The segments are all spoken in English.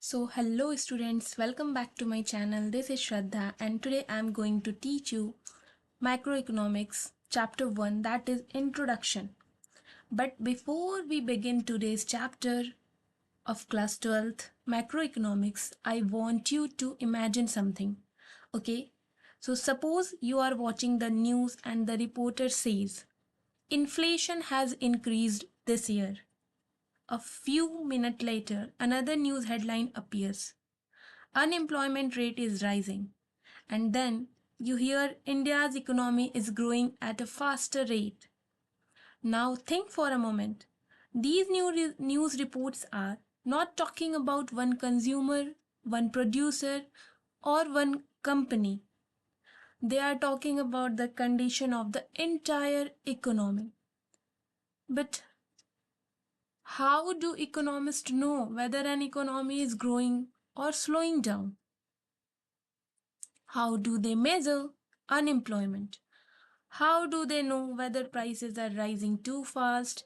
Hello students, welcome back to my channel. This is Shraddha and today I am going to teach you Macroeconomics Chapter 1, that is Introduction. But before we begin today's chapter of class 12th Macroeconomics, I want you to imagine something. Okay? So suppose you are watching the news and the reporter says inflation has increased this year. A few minutes later, another news headline appears. Unemployment rate is rising. And then you hear India's economy is growing at a faster rate. Now think for a moment. These news reports are not talking about one consumer, one producer, or one company. They are talking about the condition of the entire economy. But how do economists know whether an economy is growing or slowing down? How do they measure unemployment? How do they know whether prices are rising too fast?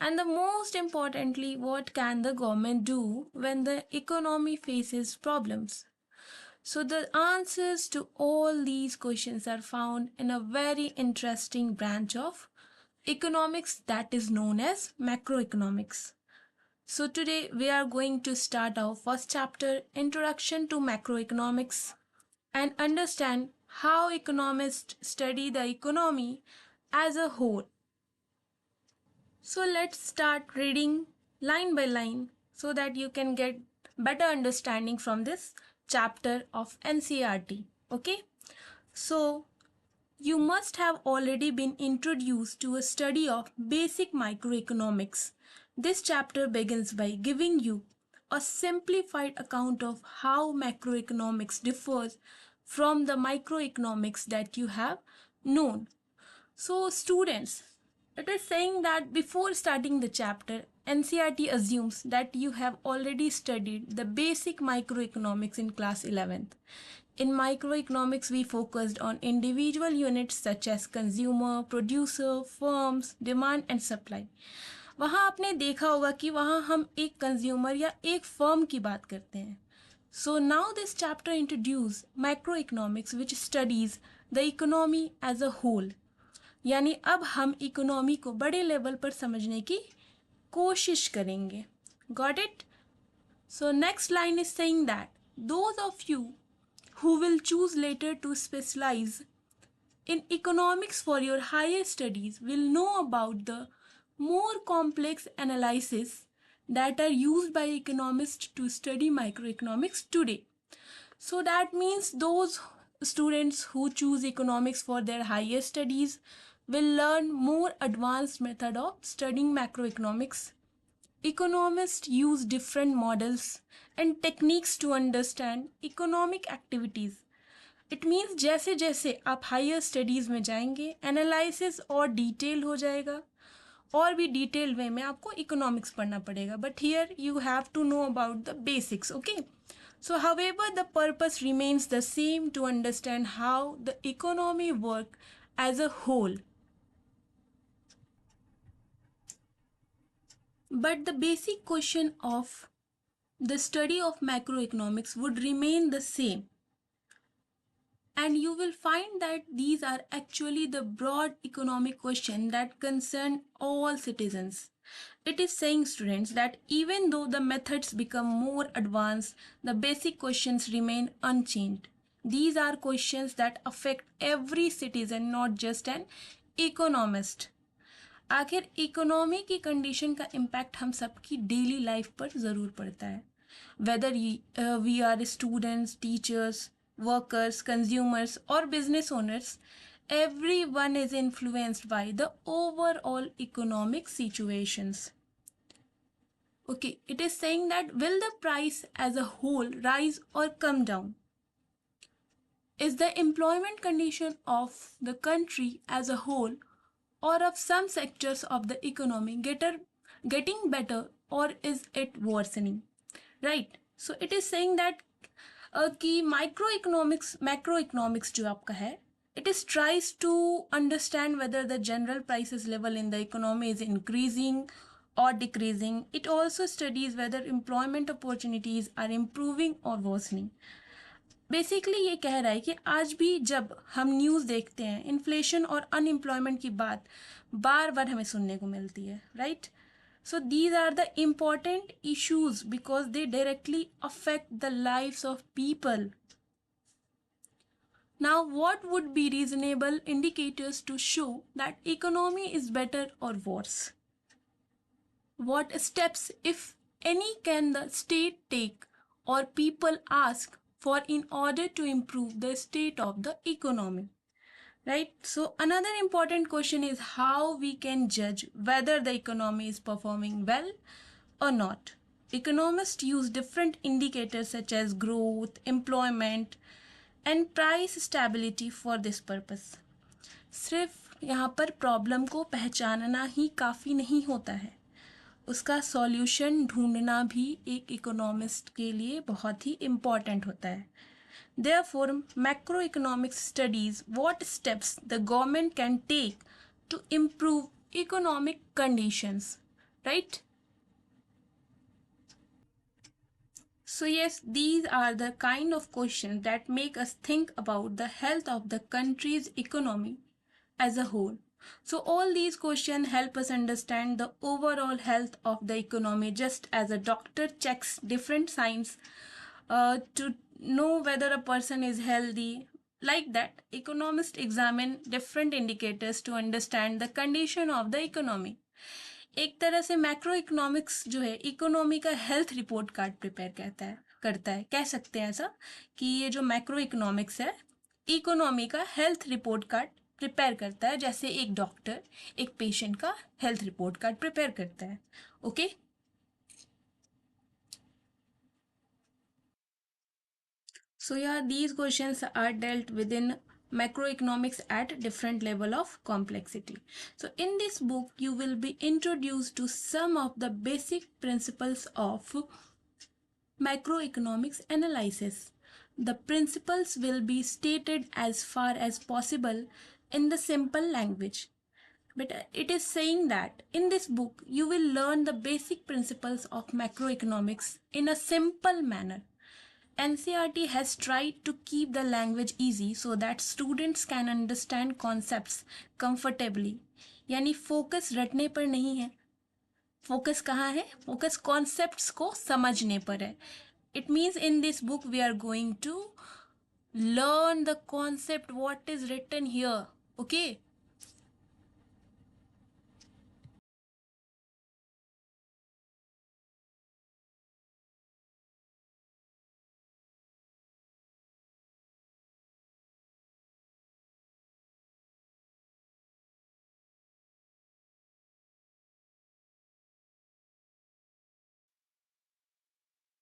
And the most importantly, what can the government do when the economy faces problems? So the answers to all these questions are found in a very interesting branch of economics that is known as macroeconomics. So today we are going to start our first chapter, Introduction to Macroeconomics, and understand how economists study the economy as a whole. So let's start reading line by line so that you can get better understanding from this chapter of NCERT. Okay? So you must have already been introduced to a study of basic microeconomics. This chapter begins by giving you a simplified account of how macroeconomics differs from the microeconomics that you have known. So, students, it is saying that before starting the chapter, NCERT assumes that you have already studied the basic microeconomics in class 11th. In microeconomics, we focused on individual units such as consumer, producer, firms, demand and supply. वहाँ आपने देखा होगा कि वहाँ हम एक consumer या एक फर्म की बात करते हैं. So now this chapter introduces macroeconomics which studies the economy as a whole. यानी अब हम इकोनॉमी को बड़े लेवल पर समझने की कोशिश करेंगे. Got it? So next line is saying that those of you who will choose later to specialize in economics for your higher studies will know about the more complex analysis that are used by economists to study microeconomics today. So that means those students who choose economics for their higher studies will learn more advanced method of studying macroeconomics. Economists use different models and techniques to understand economic activities. It means जैसे जैसे आप higher studies में जाएंगे analysis और detail हो जाएगा और भी डिटेल वे में आपको इकोनॉमिक्स पढ़ना पड़ेगा but here you have to know about the basics okay so however the purpose remains the same to understand how the economy work as a whole. But the basic question of the study of macroeconomics would remain the same. And you will find that these are actually the broad economic questions that concern all citizens. It is saying, students, that even though the methods become more advanced, the basic questions remain unchanged. These are questions that affect every citizen, not just an economist. आखिर economy की condition का impact हम सबकी daily life पर ज़रूर पड़ता है. Whether we are students, teachers, workers, consumers, or business owners, everyone is influenced by the overall economic situations. Okay, it is saying that will the price as a whole rise or come down? Is the employment condition of the country as a whole or of some sectors of the economy getting better or is it worsening? Right? So it is saying that कि macroeconomics जो आपका है it is tries to understand whether the general prices level in the economy is increasing or decreasing. It also studies whether employment opportunities are improving or worsening. Basically ये कह रहा है कि आज भी जब हम न्यूज़ देखते हैं, इन्फ्लेशन और अनएम्प्लॉयमेंट की बात बार बार हमें सुनने को मिलती है, right? So these are the important issues because they directly affect the lives of people. Now, what would be reasonable indicators to show that economy is better or worse? What steps, if any, can the state take or people ask for in order to improve the state of the economy? Right? So another important question is how we can judge whether the economy is performing well or not. Economists use different indicators such as growth, employment, and price stability for this purpose. सिर्फ यहाँ पर problem को पहचानना ही काफ़ी नहीं होता है, उसका सॉल्यूशन ढूंढना भी एक इकोनॉमिस्ट के लिए बहुत ही इम्पॉर्टेंट होता है. Therefore, macroeconomics studies what steps the government can take to improve economic conditions, right? So yes, these are the kind of questions that make us think about the health of the country's economy as a whole. So all these questions help us understand the overall health of the economy, just as a doctor checks different signs to know whether a person is healthy. Like that, economists examine different indicators to understand the condition of the economy. एक तरह से macro economics जो है economy का health report card prepare करता है, कह सकते हैं ऐसा कि ये जो मैक्रो इकोनॉमिक्स है इकोनॉमी का हेल्थ रिपोर्ट कार्ड प्रिपेयर करता है, जैसे एक डॉक्टर एक पेशेंट का हेल्थ रिपोर्ट कार्ड प्रिपेयर करता है. Okay So yeah, these questions are dealt within macroeconomics at different level of complexity. So in this book, you will be introduced to some of the basic principles of macroeconomics analysis. The principles will be stated as far as possible in the simple language. But it is saying that in this book, you will learn the basic principles of macroeconomics in a simple manner. NCERT has tried to keep the language easy so that students can understand concepts comfortably. यानी focus रटने पर नहीं है, focus कहाँ है? Focus concepts को समझने पर है. It means in this book we are going to learn the concept what is written here. Okay.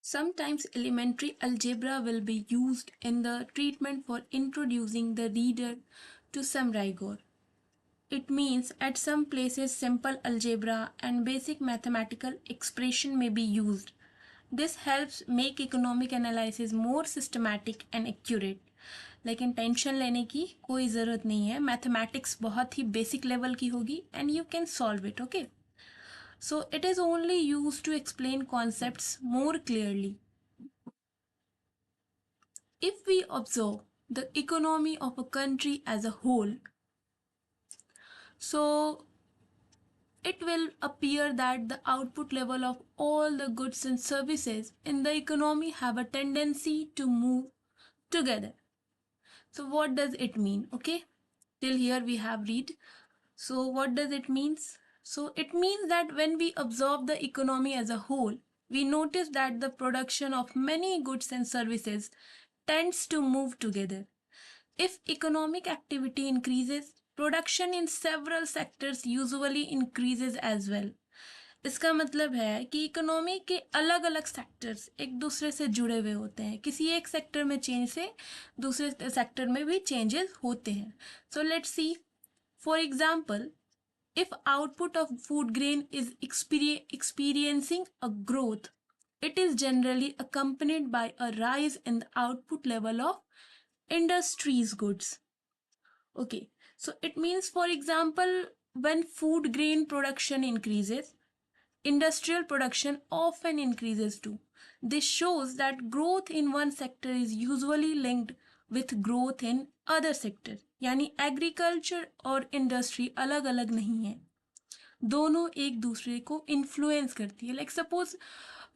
Sometimes elementary algebra will be used in the treatment for introducing the reader to some rigor. It means at some places simple algebra and basic mathematical expression may be used. This helps make economic analysis more systematic and accurate. लेकिन tension लेने की कोई ज़रूरत नहीं है, mathematics बहुत ही basic level की होगी and you can solve it, okay? So it is only used to explain concepts more clearly. If we observe the economy of a country as a whole, so it will appear that the output level of all the goods and services in the economy have a tendency to move together. So what does it mean? Okay, till here we have read. So what does it means? So it means that when we observe the economy as a whole, we notice that the production of many goods and services tends to move together. If economic activity increases, production in several sectors usually increases as well. इसका मतलब है कि economy के अलग अलग sectors एक दूसरे से जुड़े हुए होते हैं, किसी एक सेक्टर में चेंज से दूसरे सेक्टर में भी चेंजेस होते हैं. So let's see, for example, if output of food grain is experiencing a growth, it is generally accompanied by a rise in the output level of industries goods. Okay, so it means, for example, when food grain production increases, industrial production often increases too. This shows that growth in one sector is usually linked with growth in other sector. यानी agriculture और industry अलग अलग नहीं है, दोनों एक दूसरे को इन्फ्लुएंस करती है. लाइक सपोज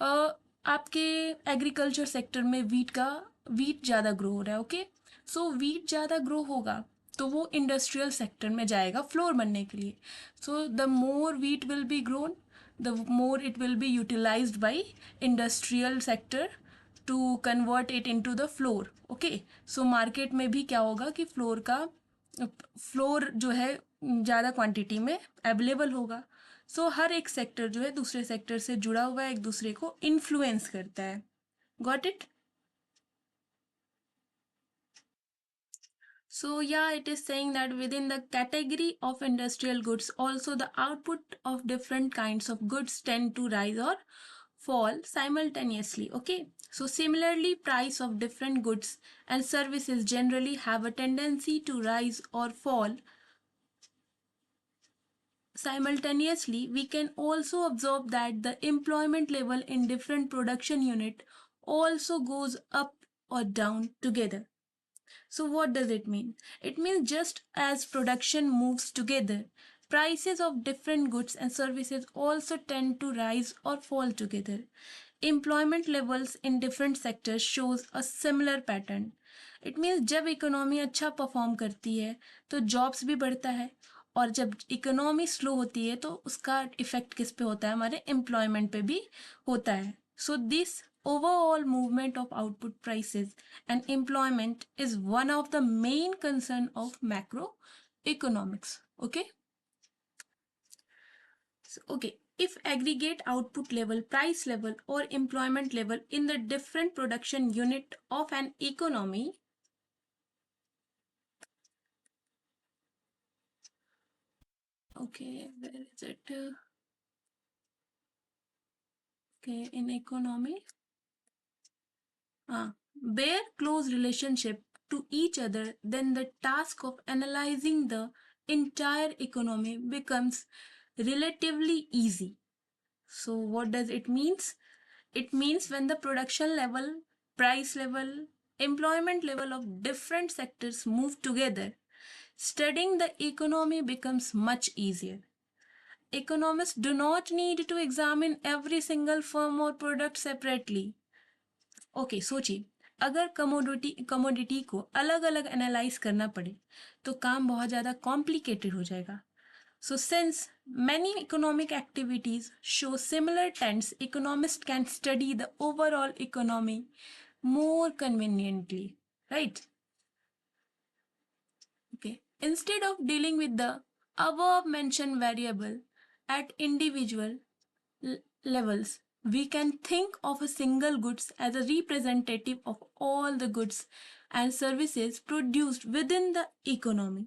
आपके एग्रीकल्चर सेक्टर में वीट ज़्यादा ग्रो हो रहा है. ओके, सो वीट ज़्यादा ग्रो होगा तो वो इंडस्ट्रियल सेक्टर में जाएगा फ्लोर बनने के लिए. So the more wheat will be grown, the more it will be utilized by industrial sector to convert it into the flour. Okay, so market में भी क्या होगा कि फ्लोर जो है ज़्यादा क्वांटिटी में अवेलेबल होगा. सो हर एक सेक्टर जो है दूसरे सेक्टर से जुड़ा हुआ है, एक दूसरे को इन्फ्लुएंस करता है. Got it? So yeah, it is saying that within the category of industrial goods, also the output of different kinds of goods tend to rise or fall simultaneously. Okay, so similarly, price of different goods and services generally have a tendency to rise or fall simultaneously. We can also observe that the employment level in different production unit also goes up or down together. So what does it mean? It means just as production moves together, prices of different goods and services also tend to rise or fall together. Employment levels in different sectors shows a similar pattern. It means जब economy अच्छा perform करती है तो jobs भी बढ़ता है, और जब इकोनॉमी स्लो होती है तो उसका इफेक्ट किस पे होता है? हमारे एम्प्लॉयमेंट पे भी होता है. So this overall movement of output prices and employment is one of the main concern of macroeconomics. Okay, so, okay, if aggregate output level, price level or employment level in the different production unit of an economy okay, where is it? Okay, in economy bear close relationship to each other, then the task of analyzing the entire economy becomes relatively easy. So what does it means? It means when the production level, price level, employment level of different sectors move together, studying the economy becomes much easier. Economists do not need to examine every single firm or product separately. Okay, सोचिए अगर commodity को अलग अलग analyse करना पड़े तो काम बहुत ज़्यादा कॉम्प्लिकेटेड हो जाएगा. So since many economic activities show similar trends, economists can study the overall economy more conveniently, right? Okay. Instead of dealing with the above mentioned variable at individual levels, we can think of a single goods as a representative of all the goods and services produced within the economy.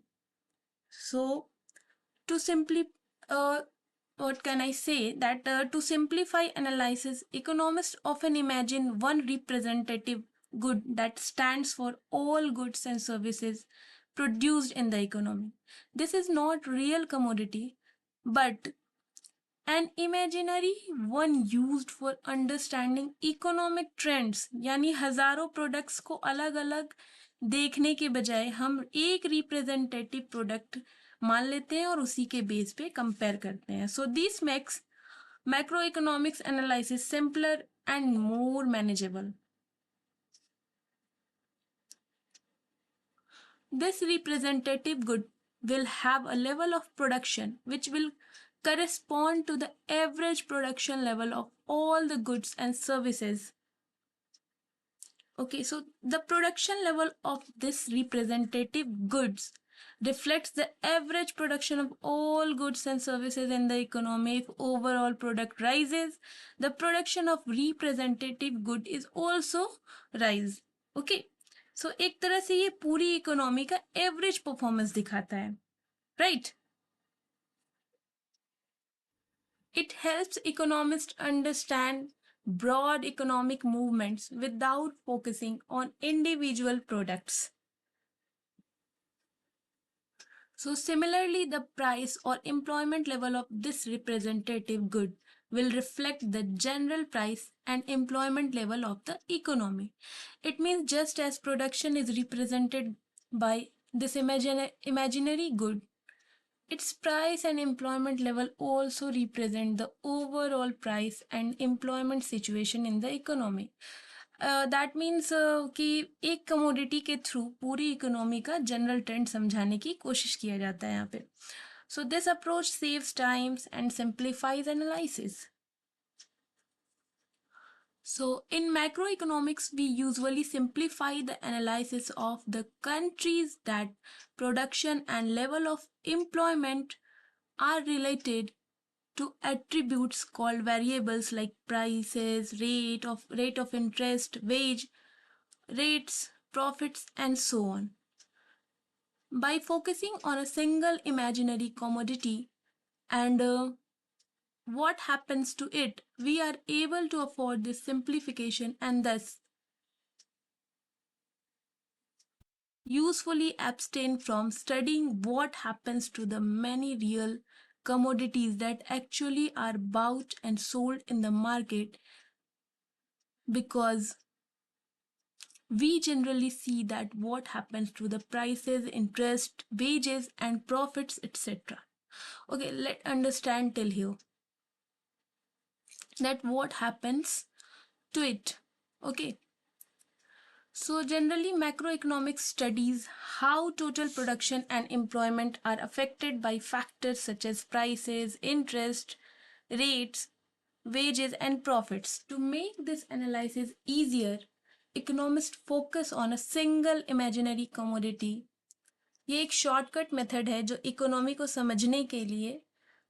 So to what can I say that to simplify analysis, economists often imagine one representative good that stands for all goods and services produced in the economy. This is not real commodity, but an imaginary one used for understanding economic trends. यानी हजारों products को अलग अलग देखने के बजाय हम एक रिप्रेजेंटेटिव प्रोडक्ट मान लेते हैं और उसी के बेस पे कंपेयर करते हैं. So this makes macro economics analysis simpler and more manageable. This representative good will have a level of production which will correspond to the average production level of all the goods and services. Okay, so the production level of this representative goods reflects the average production of all goods and services in the economy. If overall product rises, the production of representative good is also rise. Okay, so एक तरह से ये पूरी economy का average performance दिखाता है, right? It helps economists understand broad economic movements without focusing on individual products. So similarly, the price or employment level of this representative good will reflect the general price and employment level of the economy. It means just as production is represented by this imaginary good, its price and employment level also represent the overall price and employment situation in the economy. That means कि एक commodity के through पूरी economy का general trend समझाने की कोशिश किया जाता है यहाँ पे. So this approach saves times and simplifies analysis. So, in macroeconomics, we usually simplify the analysis of the countries that production and level of employment are related to attributes called variables like prices, rate of interest, wage rates, profits, and so on. By focusing on a single imaginary commodity and what happens to it, we are able to afford this simplification and thus usefully abstain from studying what happens to the many real commodities that actually are bought and sold in the market, because we generally see that what happens to the prices, interest, wages, and profits, etc. Okay, let's understand till here that what happens to it. Okay, so generally macroeconomics studies how total production and employment are affected by factors such as prices, interest, rates, wages, and profits. To make this analysis easier, economists focus on a single imaginary commodity. ये एक shortcut method है जो economy को समझने के लिए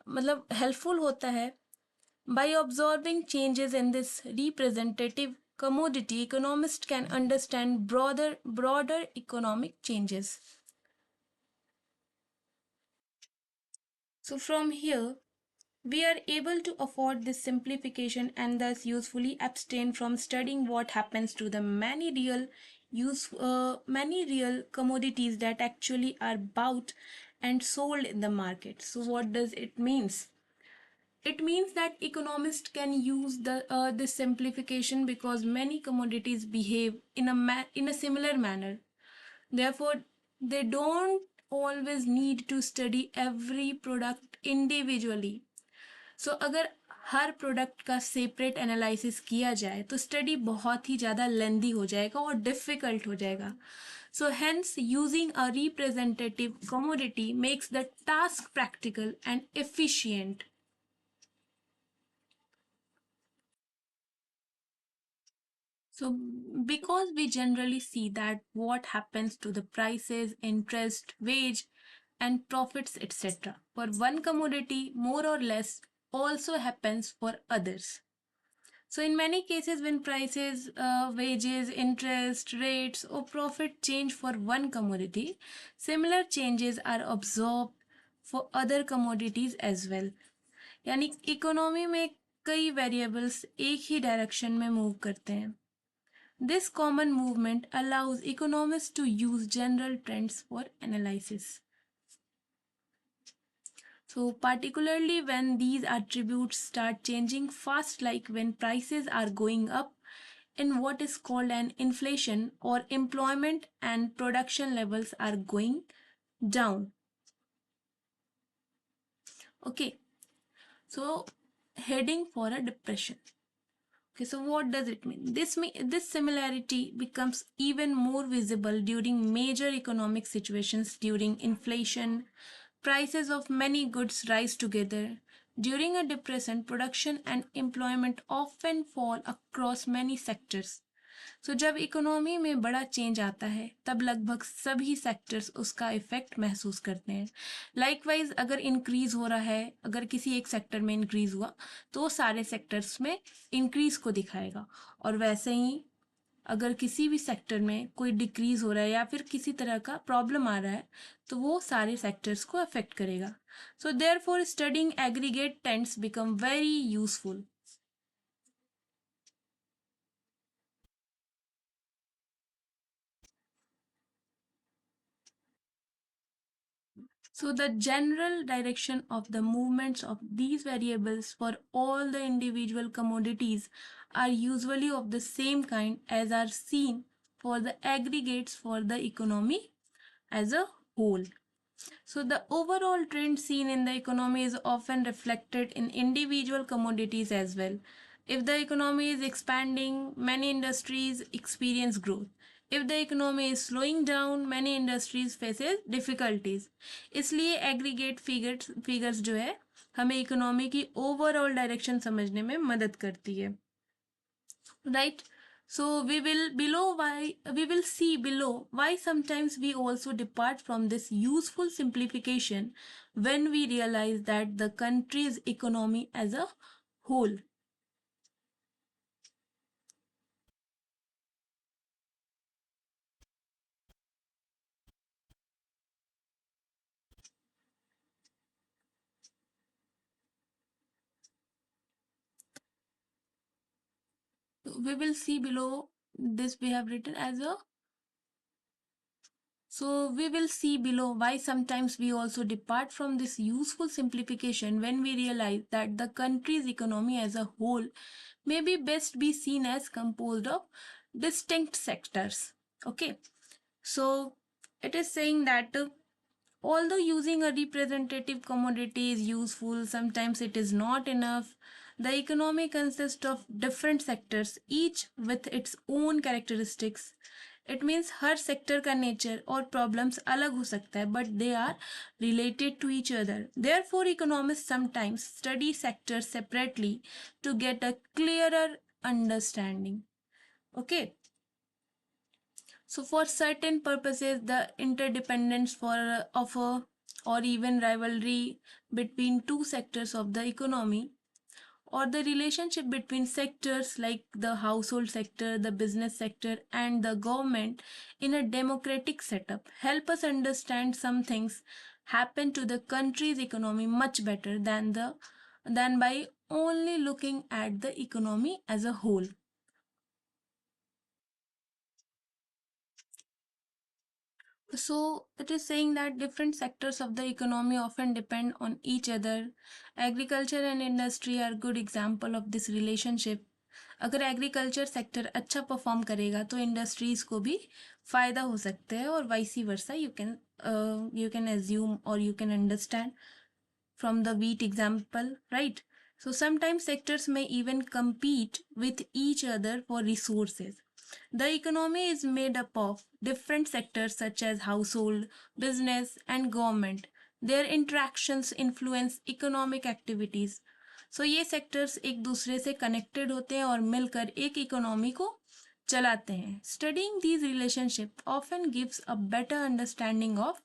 मतलब helpful होता है. By observing changes in this representative commodity, economists can understand broader economic changes. So from here, we are able to afford this simplification and thus usefully abstain from studying what happens to the many real commodities that actually are bought and sold in the market. So what does it means? It means that economists can use this simplification because many commodities behave in a similar manner. Therefore, they don't always need to study every product individually. सो अगर हर product का separate analysis किया जाए तो study बहुत ही ज़्यादा लेंदी हो जाएगा और डिफ़िकल्ट हो जाएगा. So hence using a representative commodity makes the task practical and efficient. So, because we generally see that what happens to the prices, interest, wage, and profits, etc., for one commodity, more or less, also happens for others. So, in many cases, when prices, wages, interest, rates, or profit change for one commodity, similar changes are observed for other commodities as well. यानी economy में कई variables एक ही direction में move करते हैं. This common movement allows economists to use general trends for analysis. So, particularly when these attributes start changing fast, like when prices are going up in what is called an inflation, or employment and production levels are going down. Okay, so heading for a depression. Okay, so what does it mean? This similarity becomes even more visible during major economic situations. During inflation, prices of many goods rise together. During a depression, production and employment often fall across many sectors. सो जब economy में बड़ा change आता है तब लगभग सभी sectors उसका effect महसूस करते हैं. लाइकवाइज अगर इंक्रीज हो रहा है, अगर किसी एक सेक्टर में इंक्रीज हुआ तो वो सारे सेक्टर्स में इंक्रीज को दिखाएगा, और वैसे ही अगर किसी भी सेक्टर में कोई डिक्रीज हो रहा है या फिर किसी तरह का प्रॉब्लम आ रहा है तो वो सारे सेक्टर्स को अफेक्ट करेगा. So therefore studying aggregate trends become very useful. So the general direction of the movements of these variables for all the individual commodities are usually of the same kind as are seen for the aggregates for the economy as a whole. So the overall trend seen in the economy is often reflected in individual commodities as well. If the economy is expanding, many industries experience growth. If the economy is slowing down, many industries faces difficulties. इसलिए aggregate figures जो है हमें economy की overall direction समझने में मदद करती है, right? So we will see below why sometimes we also depart from this useful simplification when we realize that the country's economy as a whole. We will see below this we have written as a So we will see below why sometimes we also depart from this useful simplification when we realize that the country's economy as a whole may be best be seen as composed of distinct sectors. Okay, so it is saying that although using a representative commodity is useful, sometimes it is not enough. The economy consists of different sectors, each with its own characteristics. It means हर sector का nature और problems अलग हो सकता है but they are related to each other. Therefore, economists sometimes study sectors separately to get a clearer understanding. Okay. So for certain purposes, the interdependence of a or even rivalry between two sectors of the economy or the relationship between sectors like the household sector, the business sector, and the government in a democratic setup help us understand some things happen to the country's economy much better than by only looking at the economy as a whole. So it is saying that different sectors of the economy often depend on each other. Agriculture and industry are good example of this relationship. अगर agriculture sector अच्छा perform करेगा तो industries को भी फायदा हो सकता है और वाइसी वर्सा यू कैन एज्यूम और you can understand from the wheat example, right? So sometimes sectors may even compete with each other for resources. The economy is made up of different sectors such as household, business, and government. Their interactions influence economic activities. So ये sectors एक दूसरे से connected होते हैं और मिलकर एक economy को चलाते हैं. Studying these relationships often gives a better understanding of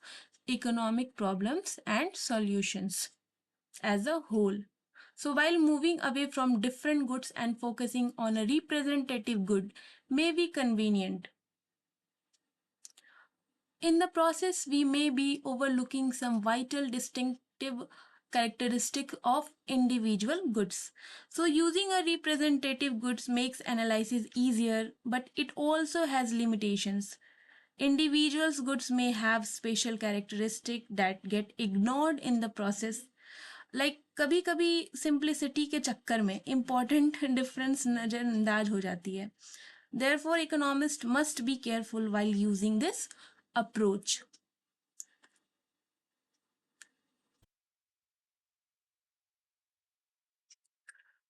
economic problems and solutions as a whole. So, while moving away from different goods and focusing on a representative good may be convenient, in the process, we may be overlooking some vital distinctive characteristic of individual goods. So, using a representative goods makes analysis easier, but it also has limitations. Individuals' goods may have special characteristics that get ignored in the process. Like कभी कभी simplicity के चक्कर में important difference नजरअंदाज हो जाती है. Therefore, economists must be careful while using this approach.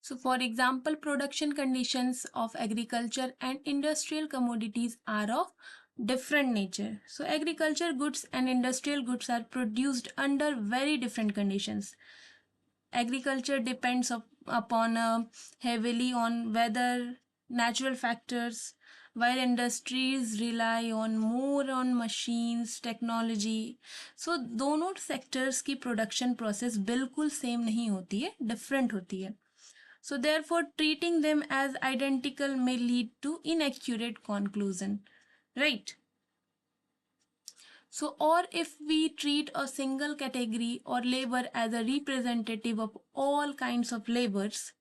So, for example, production conditions of agriculture and industrial commodities are of different nature. So, agriculture goods and industrial goods are produced under very different conditions. Agriculture depends upon heavily on weather, natural factors, while industries rely on more on machines, technology. So दोनों sectors की production process बिल्कुल same नहीं होती है, different होती है. So therefore treating them as identical may lead to inaccurate conclusion, right? So, or if we treat a single category or labor as a representative of all kinds of labors,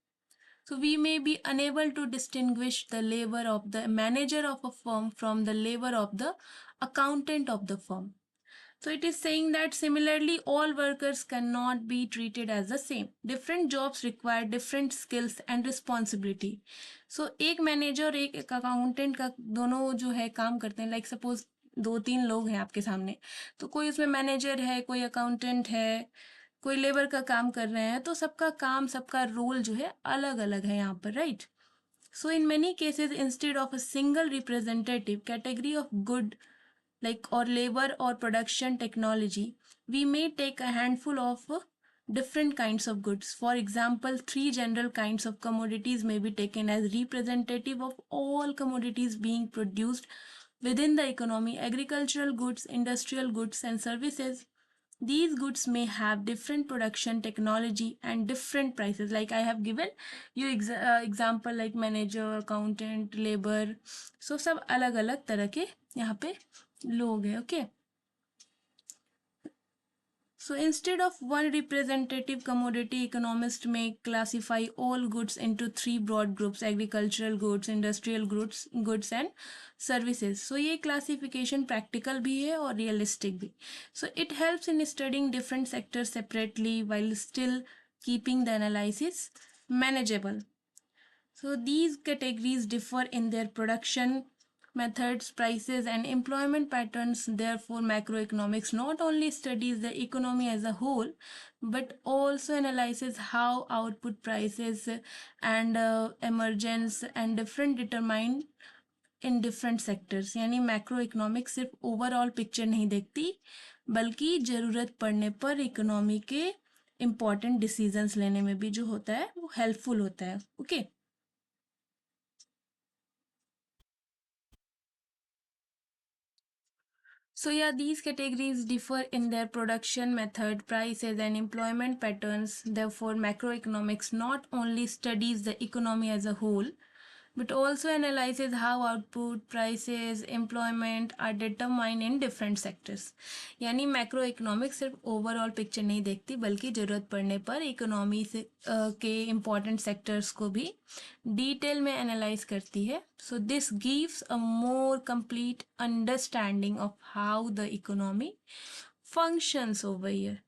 so we may be unable to distinguish the labor of the manager of a firm from the labor of the accountant of the firm. So it is saying that similarly, all workers cannot be treated as the same. Different jobs require different skills and responsibility. So एक manager और एक accountant का दोनों जो है काम करते हैं, लाइक सपोज 2-3 लोग हैं आपके सामने, तो कोई उसमें मैनेजर है, कोई अकाउंटेंट है, कोई लेबर का काम कर रहे हैं, तो सबका काम, सबका रोल जो है अलग अलग है यहाँ पर, right? So in many cases, instead of a single representative category of good, like or labor or production technology, we may take a handful of different kinds of goods. For example, 3 general kinds of commodities may be taken as representative of all commodities being produced within the economy: agricultural goods, industrial goods, and services. These goods may have different production technology and different prices. Like I have given you example like manager, accountant, labor. So सब अलग अलग तरह के यहाँ पे लोग हैं. Okay. So instead of one representative commodity, economists may classify all goods into 3 broad groups: agricultural goods, industrial goods and services. So ये classification practical भी है और realistic भी. So it helps in studying different sectors separately while still keeping the analysis manageable. So these categories differ in their production methods, prices, and employment patterns. Therefore, macroeconomics not only studies the economy as a whole, but also analyzes how output prices and emergence and different determine in different sectors. यानी macro economics सिर्फ overall picture नहीं देखती, बल्कि ज़रूरत पड़ने पर economy के important decisions लेने में भी जो होता है वो हेल्पफुल होता है. Okay. So yeah, these categories differ in their production method, prices, and employment patterns. Therefore, macroeconomics not only studies the economy as a whole, but also analyzes how output, prices, employment are determined in different sectors. यानी macro economics सिर्फ overall picture नहीं देखती, बल्कि ज़रूरत पड़ने पर economy से के इम्पॉर्टेंट सेक्टर्स को भी डिटेल में एनालाइज करती है. So this gives a more complete understanding of how the economy functions over here.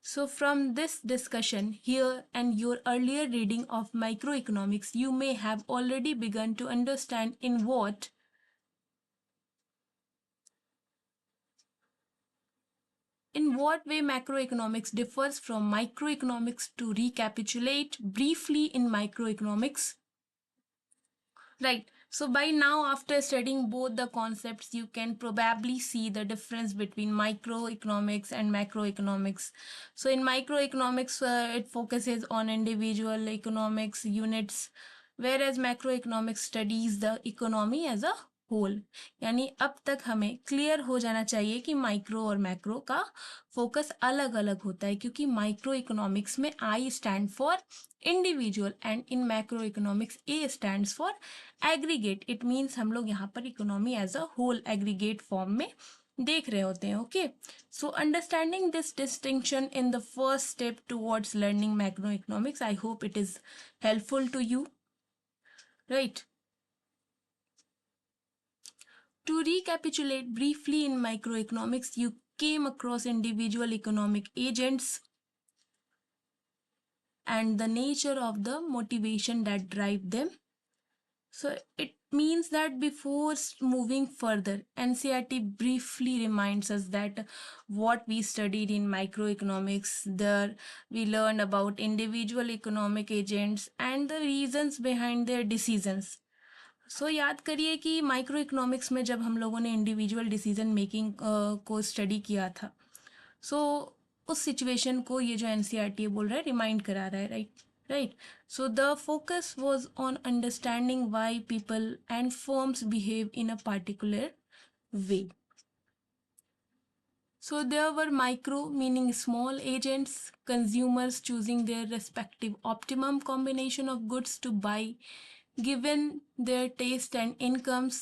So from this discussion here and your earlier reading of microeconomics, you may have already begun to understand in what way macroeconomics differs from microeconomics. To recapitulate briefly in microeconomics, right? So by now, after studying both the concepts, you can probably see the difference between microeconomics and macroeconomics. So in microeconomics, it focuses on individual economics units, whereas macroeconomics studies the economy as a whole. यानी अब तक हमें clear हो जाना चाहिए कि micro और macro का फोकस अलग अलग होता है, क्योंकि माइक्रो इकोनॉमिक्स में I stand for individual and in macro economics A stands for aggregate. It means हम लोग यहाँ पर economy as a whole aggregate form में देख रहे होते हैं. Okay. So understanding this distinction in the first step towards learning macro economics, I hope it is helpful to you, right? To recapitulate briefly, in microeconomics, you came across individual economic agents and the nature of the motivation that drive them. So it means that before moving further, NCERT briefly reminds us that what we studied in microeconomics, there we learned about individual economic agents and the reasons behind their decisions. सो याद करिए कि micro economics में जब हम लोगों ने individual decision making को study किया था, सो उस सिचुएशन को ये जो एनसीईआरटी बोल रहा है रिमाइंड करा रहा है, right? So the focus was on understanding why people and firms behave in a particular way. So there were micro, meaning small agents, consumers choosing their respective optimum combination of goods to buy given their taste and incomes,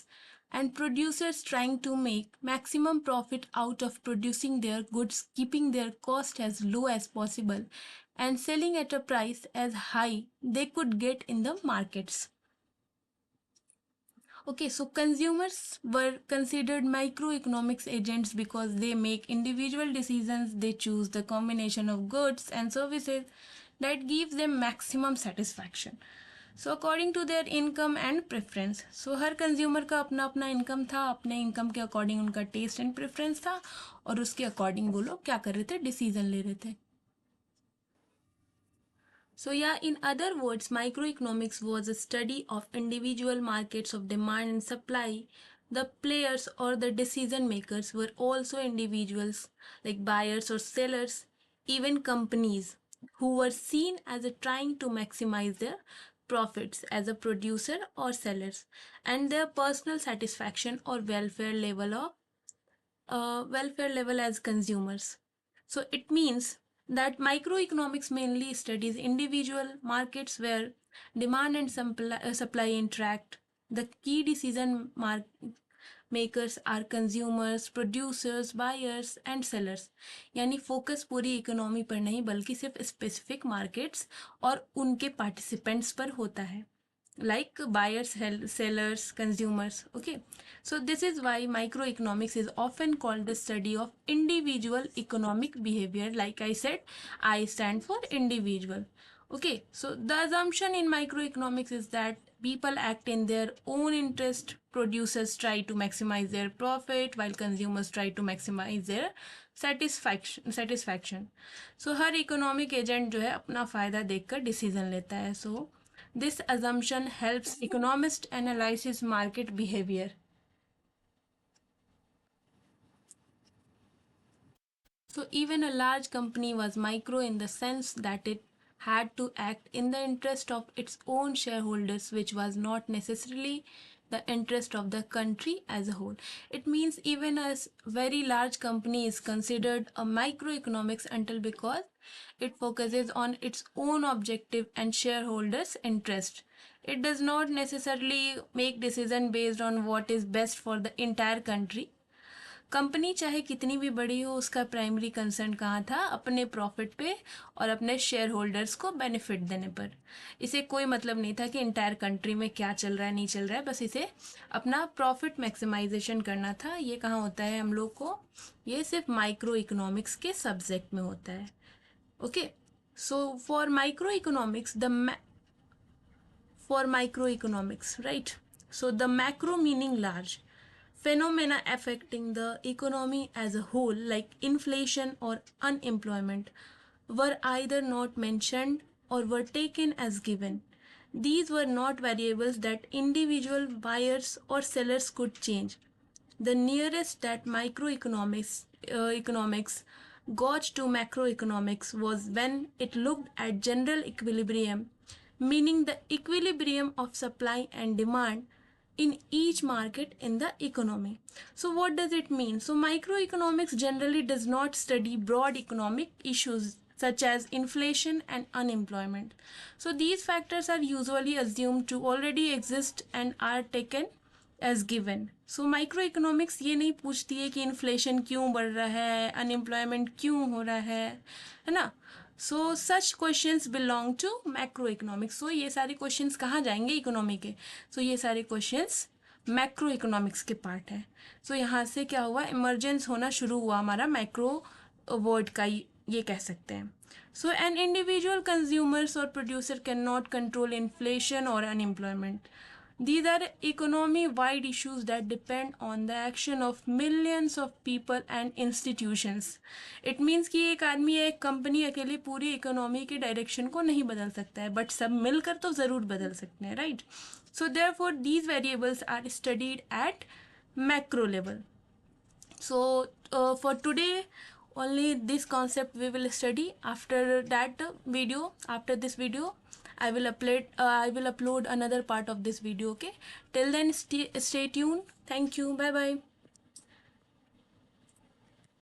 and producers trying to make maximum profit out of producing their goods, keeping their cost as low as possible and selling at a price as high they could get in the markets. Okay, so consumers were considered microeconomics agents because they make individual decisions. They choose the combination of goods and services that gives them maximum satisfaction. So according to their income and preference. So her consumer का अपना अपना income था, अपने income के according उनका test and preference था, और उसके अकॉर्डिंग वो लोग क्या कर रहे थे, डिसीजन ले रहे थे. So, yeah, in other words, microeconomics was a study of individual markets of demand and supply. The players or the decision makers were also individuals like buyers or sellers, even companies who were seen as a trying to maximize their profits as a producer or sellers, and their personal satisfaction or welfare level as consumers. So it means that microeconomics mainly studies individual markets where demand and supply interact. The key decision makers are consumers, producers, buyers and sellers. यानी focus पूरी economy पर नहीं बल्कि सिर्फ specific markets और उनके participants पर होता है, like buyers, sellers, consumers. Okay, so this is why microeconomics is often called the study of individual economic behavior. Like I said, I stand for individual. Okay, so the assumption in microeconomics is that people act in their own interest. Producers try to maximize their profit while consumers try to maximize their satisfaction. So her economic agent जो है अपना फ़ायदा देखकर decision लेता है. So this assumption helps economists analyze market behavior. So even a large company was micro in the sense that it had to act in the interest of its own shareholders, which was not necessarily the interest of the country as a whole. It means even a very large company is considered a microeconomics until because it focuses on its own objective and shareholders' interest. It does not necessarily make decision based on what is best for the entire country. Company चाहे कितनी भी बड़ी हो, उसका primary concern कहाँ था, अपने profit पे और अपने शेयर होल्डर्स को बेनिफिट देने पर. इसे कोई मतलब नहीं था कि इंटायर कंट्री में क्या चल रहा है नहीं चल रहा है, बस इसे अपना प्रॉफिट मैक्सिमाइजेशन करना था. ये कहाँ होता है हम लोग को, ये सिर्फ माइक्रो इकोनॉमिक्स के सब्जेक्ट में होता है. Okay, so for micro economics right? So the macro meaning large. Phenomena affecting the economy as a whole, like inflation or unemployment, were either not mentioned or were taken as given. These were not variables that individual buyers or sellers could change. The nearest that economics got to macroeconomics was when it looked at general equilibrium, meaning the equilibrium of supply and demand in each market in the economy. So what does it mean? So microeconomics generally does not study broad economic issues such as inflation and unemployment. So these factors are usually assumed to already exist and are taken as given. So microeconomics ये नहीं पूछती है कि inflation क्यों बढ़ रहा है, unemployment क्यों हो रहा है ना. So such questions belong to macro economics. सो ये सारे क्वेश्चंस कहाँ जाएंगे, इकोनॉमी के. सो ये सारे क्वेश्चंस मैक्रो इकोनॉमिक्स के पार्ट है. सो यहाँ से क्या हुआ, इमर्जेंस होना शुरू हुआ हमारा मैक्रो वर्ड का, ये कह सकते हैं. सो एन इंडिविजुअल कंज्यूमर्स और producer can not control inflation और unemployment. These are economy-wide issues that depend on the action of millions of people and institutions. It means कि एक आदमी या एक कंपनी अकेले पूरी इकोनॉमी के डायरेक्शन को नहीं बदल सकता है, बट सब मिलकर तो ज़रूर बदल सकते हैं, right. So therefore these variables are studied at macro level. So for today only this concept we will study. After this video I will upload another part of this video. Okay, till then stay tuned. Thank you. Bye bye.